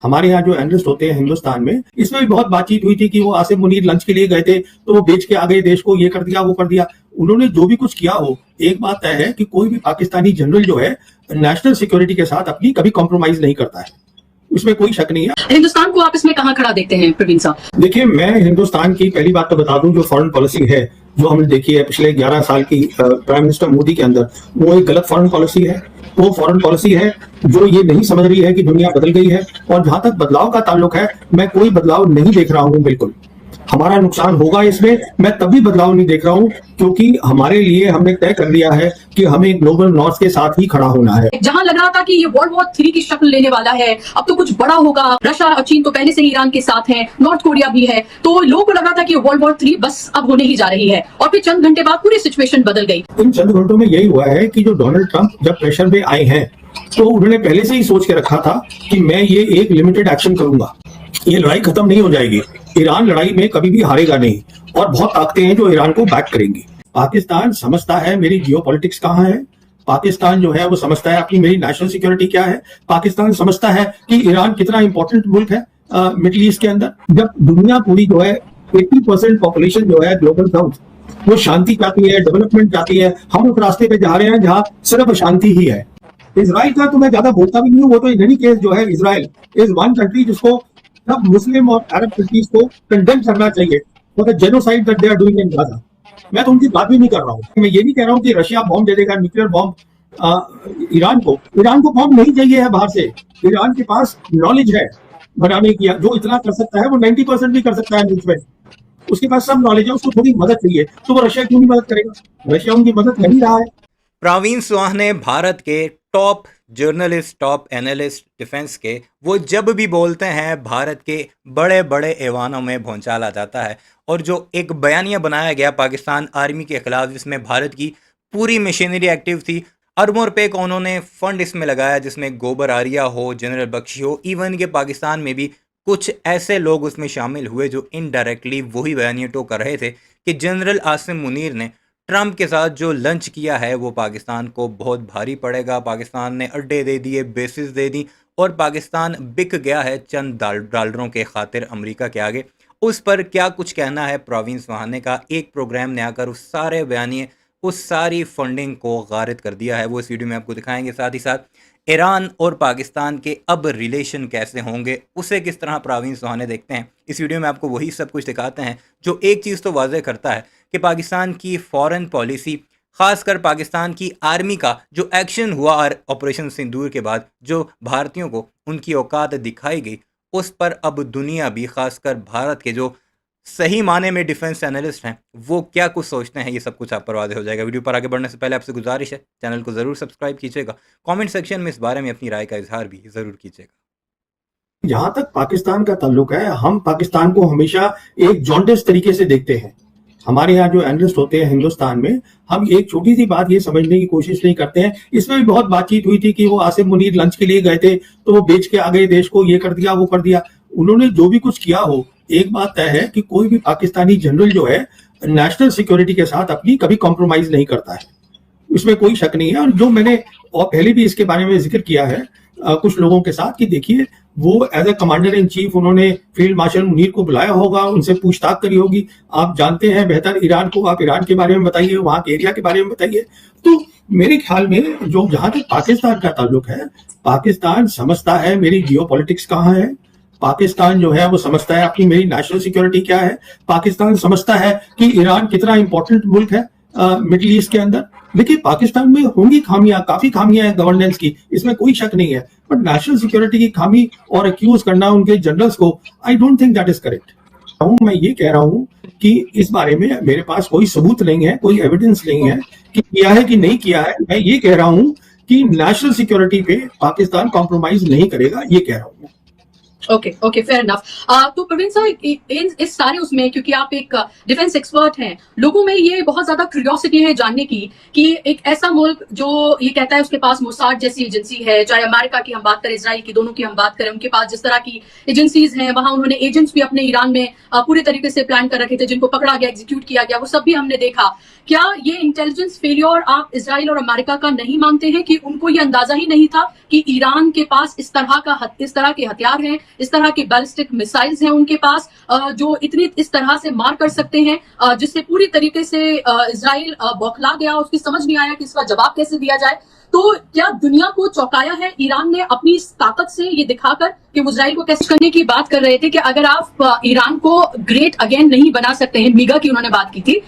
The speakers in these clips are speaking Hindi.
हमारे यहाँ जो एनालिस्ट होते हैं हिंदुस्तान में, इसमें भी बहुत बातचीत हुई थी कि वो आसिम मुनीर लंच के लिए गए थे तो वो बेच के आ गए देश को, ये कर दिया वो कर दिया। उन्होंने जो भी कुछ किया हो, एक बात तय है कि कोई भी पाकिस्तानी जनरल जो है नेशनल सिक्योरिटी के साथ अपनी कभी कॉम्प्रोमाइज नहीं करता है, उसमें कोई शक नहीं है। हिंदुस्तान को आप इसमें कहाँ खड़ा देखते हैं प्रवीण साहब? देखिए, मैं हिंदुस्तान की पहली बात तो बता दूं, जो फॉरेन पॉलिसी है जो हमने देखी है पिछले 11 साल की प्राइम मिनिस्टर मोदी के अंदर, वो एक गलत फॉरेन पॉलिसी है। वो फॉरेन पॉलिसी है जो ये नहीं समझ रही है कि दुनिया बदल गई है, और जहां तक बदलाव का ताल्लुक है, मैं कोई बदलाव नहीं देख रहा हूं। बिल्कुल हमारा नुकसान होगा इसमें, मैं तभी बदलाव नहीं देख रहा हूं क्योंकि हमारे लिए हमने तय कर लिया है कि हमें ग्लोबल नॉर्थ के साथ ही खड़ा होना है। जहां लग रहा था कि ये वर्ल्ड वॉर 3 की शक्ल लेने वाला है, अब तो कुछ बड़ा होगा, रशिया और चीन तो पहले से ही ईरान के साथ हैं, नॉर्थ कोरिया भी है, तो लोगों को लग रहा था कि वर्ल्ड वॉर 3 बस अब होने ही जा रही है, और फिर चंद घंटे बाद पूरी सिचुएशन बदल गई। इन चंद घंटों में यही हुआ है कि जो डोनाल्ड ट्रंप जब प्रेशर में आए हैं तो उन्होंने पहले से ही सोच के रखा था कि मैं ये एक लिमिटेड एक्शन करूंगा, ये लड़ाई खत्म नहीं हो जाएगी, ईरान लड़ाई में कभी भी हारेगा नहीं, और बहुत ताकतें हैं जो ईरान को बैक करेंगी। पाकिस्तान समझता है मेरी जियोपॉलिटिक्स कहाँ है, पाकिस्तान जो है वो समझता है अपनी मेरी नेशनल सिक्योरिटी क्या है, पाकिस्तान समझता है कि ईरान कितना इंपॉर्टेंट मुल्क है मिडिल ईस्ट के अंदर। जब दुनिया पूरी जो है 80% पॉपुलेशन जो है ग्लोबल साउथ वो शांति चाहती है, डेवलपमेंट चाहती है, हम उस रास्ते पे जा रहे हैं जहां सिर्फ अशांति ही है। इजराइल का तो मैं ज्यादा बोलता भी नहीं हूँ, वो तो इन एनी केस जो है इजराइल इज वन कंट्री जिसको सब मुस्लिम और अरब कंट्रीज को कंडेम करना चाहिए for the genocide that they are doing in Gaza. मैं तो उनकी बात भी नहीं कर रहा हूँ। मैं ये नहीं कह रहा हूँ कि रशिया बॉम्ब दे देगा, न्यूक्लियर बॉम्ब ईरान को बॉम्ब नहीं चाहिए है बाहर से। ईरान के पास नॉलेज है बनाने की, जो इतना कर सकता है वो 90% भी कर सकता है न्यूज में, उसके पास सब नॉलेज है, उसको थोड़ी मदद चाहिए, तो वो रशिया क्यों नहीं मदद करेगा? रशिया उनकी मदद कर ही रहा है। प्रवीण सुहाने भारत के top journalist, top analyst defence के, वो जब भी बोलते हैं भारत के बड़े बड़े ऐवानों में भौंचाल आ जाता है। और जो एक बयानिया बनाया गया पाकिस्तान आर्मी के खिलाफ जिसमें भारत की पूरी मशीनरी एक्टिव थी, अरबों रुपए का उन्होंने फंड इसमें लगाया, जिसमें गोबर आरिया हो, जनरल बख्शी हो, इवन के पाकिस्तान में भी कुछ ऐसे लोग उसमें शामिल हुए जो इनडायरेक्टली वही बयानिया टो कर रहे थे कि जनरल आसिम मुनीर ने ट्रंप के साथ जो लंच किया है वो पाकिस्तान को बहुत भारी पड़ेगा। पाकिस्तान ने अड्डे दे दिए, बेसिस दे दी, और पाकिस्तान बिक गया है चंद डॉलरों के खातिर अमेरिका के आगे। उस पर क्या कुछ कहना है प्रवीण सुहाने का? एक प्रोग्राम ने आकर उस सारे बयानिए, उस सारी फंडिंग को गारिद कर दिया है, वो इस वीडियो में आपको दिखाएंगे। साथ ही साथ ईरान और पाकिस्तान के अब रिलेशन कैसे होंगे, उसे किस तरह प्रवीण सुहाने देखते हैं। इस वीडियो में आपको वही सब कुछ दिखाते हैं जो एक चीज़ तो वाज़ेह करता है कि पाकिस्तान की फॉरेन पॉलिसी, खासकर पाकिस्तान की आर्मी का जो एक्शन हुआ और ऑपरेशन सिंदूर के बाद जो भारतीयों को उनकी औकात दिखाई गई, उस पर अब दुनिया भी, खासकर भारत के जो सही माने में डिफेंस एनालिस्ट हैं, वो क्या कुछ सोचते हैं, ये सब कुछ आप पर वाज़ेह हो जाएगा। वीडियो पर आगे बढ़ने से पहले आपसे गुजारिश है, चैनल को ज़रूर सब्सक्राइब कीजिएगा, कमेंट सेक्शन में इस बारे में अपनी राय का इजहार भी ज़रूर कीजिएगा। जहां तक पाकिस्तान का ताल्लुक है, हम पाकिस्तान को हमेशा एक जॉन्डिस तरीके से देखते हैं। हमारे यहाँ जो एनालिस्ट होते हैं हिंदुस्तान में, हम एक छोटी सी बात ये समझने की कोशिश नहीं करते हैं। इसमें भी बहुत बातचीत हुई थी कि वो आसिम मुनीर लंच के लिए गए थे तो वो बेच के आ गए देश को, ये कर दिया वो कर दिया। उन्होंने जो भी कुछ किया हो, एक बात तय है कि कोई भी पाकिस्तानी जनरल जो है नेशनल सिक्योरिटी के साथ अपनी कभी कॉम्प्रोमाइज नहीं करता है, उसमें कोई शक नहीं है। और जो मैंने और पहले भी इसके बारे में जिक्र किया है कुछ लोगों के साथ कि देखिए, वो as a commander in chief उन्होंने फील्ड मार्शल मुनीर को बुलाया होगा, उनसे पूछताछ करी होगी। आप जानते हैं बेहतर ईरान को, आप ईरान के बारे में बताइए, वहां के एरिया के बारे में बताइए। तो मेरे ख्याल में जो जहां तक पाकिस्तान का ताल्लुक है, पाकिस्तान समझता है मेरी जियोपॉलिटिक्स कहाँ है, पाकिस्तान जो है वो समझता है अपनी मेरी नेशनल सिक्योरिटी क्या है, पाकिस्तान समझता है कि ईरान कितना इंपॉर्टेंट मुल्क है मिडिल ईस्ट के अंदर। देखिए, पाकिस्तान में होंगी खामियां, काफी खामियां हैं गवर्नेंस की, इसमें कोई शक नहीं है, बट नेशनल सिक्योरिटी की खामी और एक्यूज करना उनके जनरल्स को, I don't think that is correct. मैं ये कह रहा हूं कि इस बारे में मेरे पास कोई सबूत नहीं है, कोई एविडेंस नहीं है कि किया है कि नहीं किया है। मैं ये कह रहा हूं कि नेशनल सिक्योरिटी पे पाकिस्तान कॉम्प्रोमाइज नहीं करेगा, ये कह रहा हूं। Okay fair enough. तो प्रवीण साहब, इस सारे उसमें, क्योंकि आप एक डिफेंस एक्सपर्ट हैं, लोगों में ये बहुत ज्यादा क्यूरियोसिटी है जानने की कि एक ऐसा मुल्क जो ये कहता है उसके पास मोसाद जैसी एजेंसी है, चाहे अमेरिका की हम बात करें, इजराइल की, दोनों की हम बात करें, उनके पास जिस तरह की एजेंसीज हैं, वहां उन्होंने एजेंट्स भी अपने ईरान में पूरे तरीके से प्लान कर रखे थे, जिनको पकड़ा गया, एग्जीक्यूट किया गया, वो सब भी हमने देखा। क्या ये इंटेलिजेंस फेलियर आप इजराइल और अमेरिका का नहीं मानते हैं कि उनको ये अंदाजा ही नहीं था कि ईरान के पास इस तरह के हथियार हैं, इस तरह के बैलिस्टिक मिसाइल्स हैं उनके पास जो इतनी इस तरह से मार कर सकते हैं जिससे पूरी तरीके से इजराइल बौखला गया, उसकी समझ नहीं आया कि इसका जवाब कैसे दिया जाए। तो क्या दुनिया को चौंकाया है ईरान ने अपनी इस ताकत से ये दिखाकर कि वो इजराइल को कैसे करने की बात कर रहे थे कि अगर आप ईरान को ग्रेट अगेन नहीं बना सकते हैं, मीगा की उन्होंने बात की थी,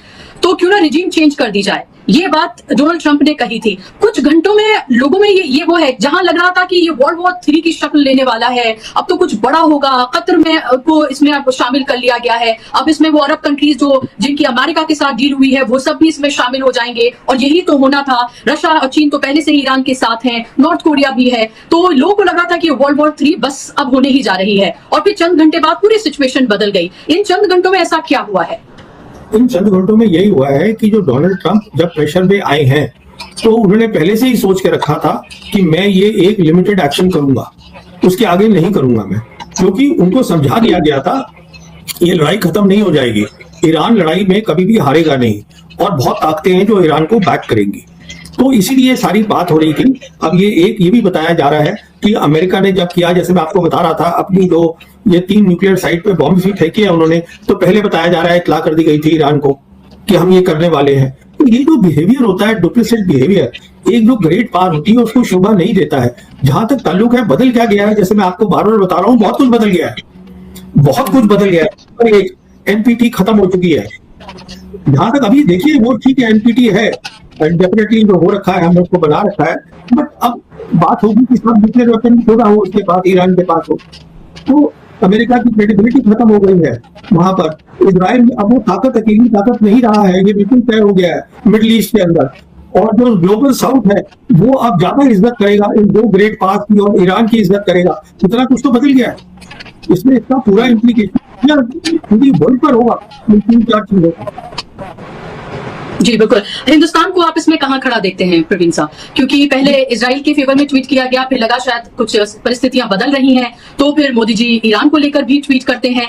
तो क्यों ना रिजीम चेंज कर दी जाए। ये बात डोनाल्ड ट्रंप ने कही थी। कुछ घंटों में लोगों में ये वो है जहां लग रहा था कि ये वर्ल्ड वॉर 3 की शक्ल लेने वाला है, अब तो कुछ बड़ा होगा, कतर में को इसमें अब शामिल कर लिया गया है, अब इसमें वो अरब कंट्रीज जो जिनकी अमेरिका के साथ डील हुई है वो सब भी इसमें शामिल हो जाएंगे और यही तो होना था। रशिया और चीन तो पहले से ही ईरान के साथ हैं, नॉर्थ कोरिया भी है, तो लोगों को लग रहा था कि वर्ल्ड वॉर 3 बस अब होने ही जा रही है और फिर चंद घंटे बाद पूरी सिचुएशन बदल गई। इन चंद घंटों में ऐसा क्या हुआ है? इन चंद घंटों में यही हुआ है कि जो डोनाल्ड ट्रंप जब प्रेशर में आए हैं तो उन्होंने पहले से ही सोच के रखा था कि मैं ये एक लिमिटेड एक्शन करूंगा, उसके आगे नहीं करूंगा मैं, क्योंकि उनको समझा दिया गया था ये लड़ाई खत्म नहीं हो जाएगी, ईरान लड़ाई में कभी भी हारेगा नहीं और बहुत ताकतें हैं जो ईरान को बैक करेंगी। तो इसीलिए सारी बात हो रही थी। अब ये भी बताया जा रहा है कि अमेरिका ने जब किया, जैसे मैं आपको बता रहा था, अपनी जो ये 3 न्यूक्लियर साइट पे बॉम्ब भी फेंके हैं उन्होंने, तो पहले बताया जा रहा है, इत्तला कर दी गई थी ईरान को कि हम ये करने वाले हैं। तो ये जो बिहेवियर होता है, डुप्लिसिट बिहेवियर, एक जो ग्रेट पावर होती है उसको शोभा नहीं देता है। जहां तक ताल्लुक है, बदल क्या गया है, जैसे मैं आपको बार बार बता रहा हूँ, बहुत कुछ बदल गया है, बहुत कुछ बदल गया है। एक एनपीटी खत्म हो चुकी है। जहां तक अभी देखिए वो ठीक है, एनपीटी है, डेफिनेटली जो हो रखा है हमने उसको बना रखा है, बट अब बात होगी कि सब न्यूक्लियर वेपन थोड़ा हो उसके पास, ईरान के पास हो, तो अमेरिका की क्रेडिबिलिटी खत्म हो गई है वहां पर। इजराइल में अब वो ताकत अकेली ताकत नहीं रहा है, ये बिल्कुल तय हो गया है मिडिल ईस्ट के अंदर। और जो ग्लोबल साउथ है वो अब ज्यादा इज्जत करेगा इन 2 ग्रेट पावर की और ईरान की इज्जत करेगा। इतना कुछ तो बदल गया है, इसमें इसका पूरा इम्प्लीकेशन पूरी वर्ल्ड पर होगा। 3-4 चीजें जी बिल्कुल। हिंदुस्तान को आप इसमें कहां खड़ा देखते हैं प्रवीण साहब? क्योंकि पहले इजराइल के फेवर में ट्वीट किया गया, फिर लगा शायद कुछ परिस्थितियां बदल रही हैं, तो फिर मोदी जी ईरान को लेकर भी ट्वीट करते हैं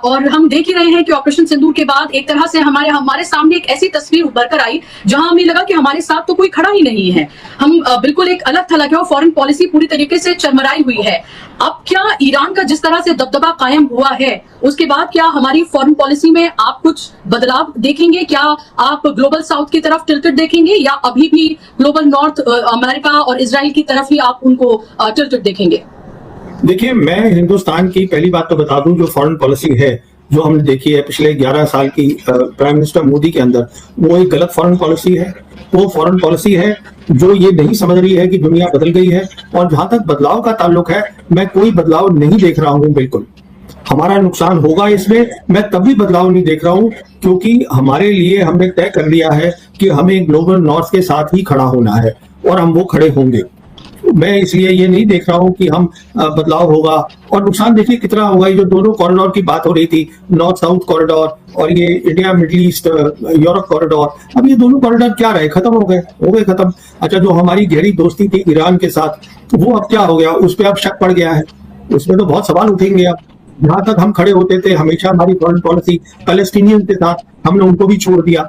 और हम देख ही रहे हैं कि ऑपरेशन सिंदूर के बाद एक तरह से हमारे सामने एक ऐसी तस्वीर उभर कर आई जहां हमें लगा कि हमारे साथ तो कोई खड़ा ही नहीं है, हम बिल्कुल एक अलग थलग है और फॉरेन पॉलिसी पूरी तरीके से चरमराई हुई है। अब क्या ईरान का जिस तरह से दबदबा कायम हुआ है उसके बाद क्या हमारी फॉरेन पॉलिसी में आप कुछ बदलाव देखेंगे? क्या आप ग्लोबल साउथ की तरफ टिल्टेड देखेंगे या अभी भी ग्लोबल नॉर्थ अमेरिका और इजराइल की तरफ ही आप उनको टिल्टेड देखेंगे? देखिए, मैं हिंदुस्तान की पहली बात तो बता दूं, जो फॉरेन पॉलिसी है जो हमने देखी है पिछले 11 साल की प्राइम मिनिस्टर मोदी के अंदर, वो एक गलत फॉरेन पॉलिसी है। वो फॉरेन पॉलिसी है जो ये नहीं समझ रही है कि दुनिया बदल गई है। और जहां तक बदलाव का ताल्लुक है, मैं कोई बदलाव नहीं देख रहा हूं। बिल्कुल हमारा नुकसान होगा इसमें, मैं तभी बदलाव नहीं देख रहा हूं क्योंकि हमारे लिए हमने तय कर लिया है कि हमें ग्लोबल नॉर्थ के साथ ही खड़ा होना है और हम वो खड़े होंगे। मैं इसलिए ये नहीं देख रहा हूं कि हम बदलाव होगा। और नुकसान देखिए कितना होगा। ये जो दोनों कॉरिडोर की बात हो रही थी, नॉर्थ साउथ कॉरिडोर और ये India middle east Europe corridor, अब ये दोनों कॉरिडोर क्या रहे, खत्म हो गए खत्म। अच्छा, जो हमारी गहरी दोस्ती थी ईरान के साथ, वो अब क्या हो गया, उस पर अब शक पड़ गया है, उसमें तो बहुत सवाल उठेंगे। अब जहां तक हम खड़े होते थे हमेशा हमारी फॉरेन पॉलिसी पैलेस्टीनियन के साथ, हमने उनको भी छोड़ दिया।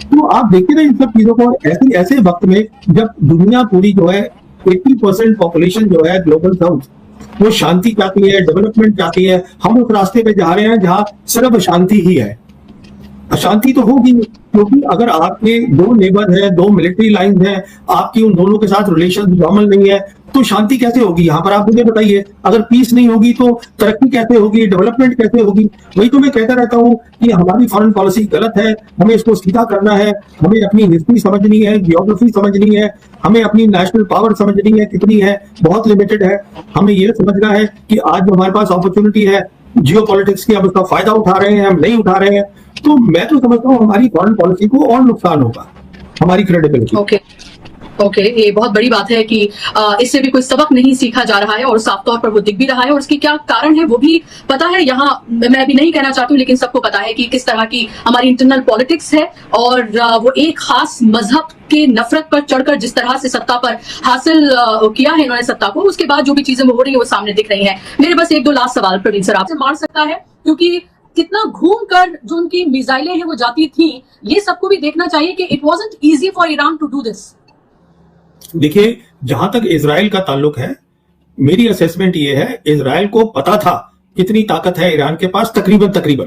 तो आप देखिए ना इन सब चीजों को ऐसे वक्त में जब दुनिया पूरी जो है 80% पॉपुलेशन जो है ग्लोबल साउथ, वो शांति चाहती है, डेवलपमेंट चाहती है, हम उस रास्ते पे जा रहे हैं जहां सिर्फ अशांति ही है। अशांति तो होगी क्योंकि अगर आपके 2 नेबर है, 2 मिलिट्री लाइन है, आपकी उन दोनों के साथ रिलेशन नॉर्मल नहीं है, तो शांति कैसे होगी? यहाँ पर आप मुझे बताइए, अगर पीस नहीं होगी तो तरक्की कैसे होगी, डेवलपमेंट कैसे होगी? वही तो मैं कहता रहता हूँ कि हमारी फॉरेन पॉलिसी गलत है, हमें इसको सीधा करना है, हमें अपनी हिस्ट्री समझनी है, जियोग्राफी समझनी है, हमें अपनी नेशनल पावर समझनी है, कितनी है, बहुत लिमिटेड है। हमें ये समझना है कि आज जो हमारे पास अपॉर्चुनिटी है जियो पॉलिटिक्स की, अब उसका फायदा उठा रहे हैं, हम नहीं उठा रहे हैं। तो मैं तो समझता हूँ हमारी फॉरेन पॉलिसी को और नुकसान होगा, हमारी क्रेडिबिलिटी। ओके, ये बहुत बड़ी बात है कि इससे भी कोई सबक नहीं सीखा जा रहा है और साफ तौर पर वो दिख भी रहा है और उसकी क्या कारण है वो भी पता है। यहाँ मैं अभी नहीं कहना चाहती हूँ लेकिन सबको पता है कि किस तरह की हमारी इंटरनल पॉलिटिक्स है और वो एक खास मजहब के नफरत पर चढ़कर जिस तरह से सत्ता पर हासिल किया है इन्होंने सत्ता को, उसके बाद जो भी चीजें हो रही है वो सामने दिख रही है। मेरे बस 1-2 लास्ट सवाल प्रवीण सर आपसे, मार सकता है क्योंकि कितना घूम कर जो उनकी मिसाइलें हैं वो जाती थी, ये सबको भी देखना चाहिए कि it wasn't easy for Iran to do this. देखिए, जहां तक इजराइल का ताल्लुक है, मेरी असेसमेंट ये है, इजराइल को पता था कितनी ताकत है ईरान के पास, तकरीबन तकरीबन,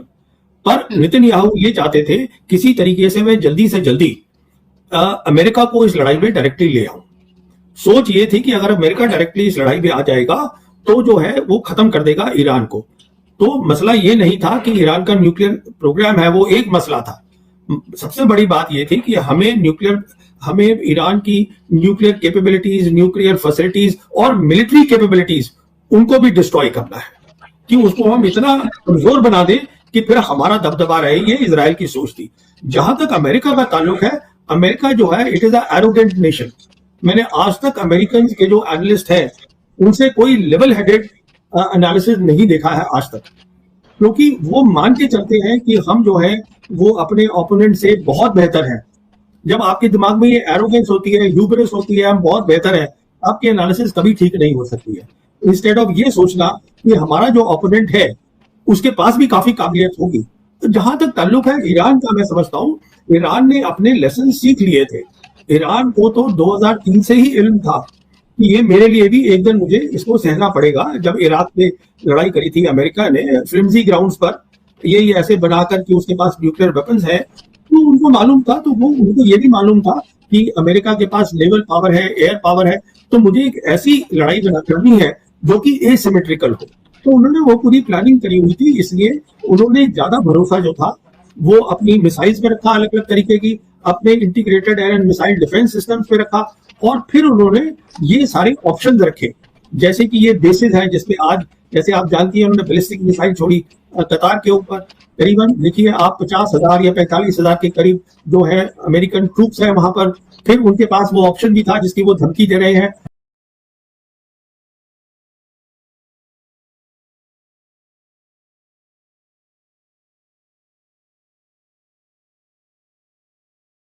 पर नेतन्याहू ये चाहते थे किसी तरीके से मैं जल्दी से जल्दी अमेरिका को इस लड़ाई में डायरेक्टली ले आऊं। सोच ये थी कि अगर अमेरिका डायरेक्टली इस लड़ाई में आ जाएगा तो जो है वो खत्म कर देगा ईरान को। तो मसला ये नहीं था कि ईरान का न्यूक्लियर प्रोग्राम है, वो एक मसला था। सबसे बड़ी बात ये थी कि हमें ईरान की न्यूक्लियर कैपेबिलिटीज, न्यूक्लियर फैसिलिटीज और मिलिट्री कैपेबिलिटीज उनको भी डिस्ट्रॉय करना है, कि उसको हम इतना कमजोर बना दें कि फिर हमारा दबदबा रहे। ये इजराइल की सोच थी। जहां तक अमेरिका का ताल्लुक है, अमेरिका जो है it is a arrogant nation. मैंने आज तक अमेरिकन के जो एनालिस्ट हैं उनसे कोई लेवल हेडेड एनालिसिस नहीं देखा है आज तक, क्योंकि वो मान के चलते हैं कि हम जो है वो अपने ओपोनेंट से बहुत बेहतर हैं। जब आपके दिमाग में ये एरोगेंस होती है, ह्यूबरिस होती है, हम बहुत बेहतर है, आपकी एनालिसिस कभी ठीक नहीं हो सकती है। इंस्टेड ऑफ ये सोचना कि हमारा जो ओपोनेंट है उसके पास भी काफी काबिलियत होगी। तो जहां तक ताल्लुक है ईरान का, मैं समझता हूँ ईरान ने अपने लेसन सीख लिए थे। ईरान को तो 2003 से ही इल्म था कि ये मेरे लिए भी एक दिन मुझे इसको सहना पड़ेगा। जब इराक में लड़ाई करी थी अमेरिका ने फ्लिमजी ग्राउंड्स पर, ये ऐसे बनाकर कि उसके पास न्यूक्लियर वेपन्स है, तो उनको मालूम था, तो वो उनको ये भी मालूम था कि अमेरिका के पास नेवल पावर है, एयर पावर है, तो मुझे एक ऐसी लड़ाई करनी है जो कि एसिमेट्रिकल हो। तो उन्होंने वो पूरी प्लानिंग करी हुई थी, इसलिए उन्होंने ज्यादा भरोसा जो था वो अपनी मिसाइल्स पे रखा, अलग अलग तरीके की, अपने integrated air and missile defence systems पे रखा, और फिर उन्होंने ये सारे ऑप्शंस रखे। जैसे कि ये बेसिस है जिसमें आज, जैसे आप जानती हैं, उन्होंने बैलिस्टिक मिसाइल छोड़ी कतार के ऊपर। करीबन देखिए आप 50,000 या 45,000 के करीब जो है अमेरिकन ट्रूप्स है वहां पर। फिर उनके पास वो ऑप्शन भी था जिसकी वो धमकी दे रहे हैं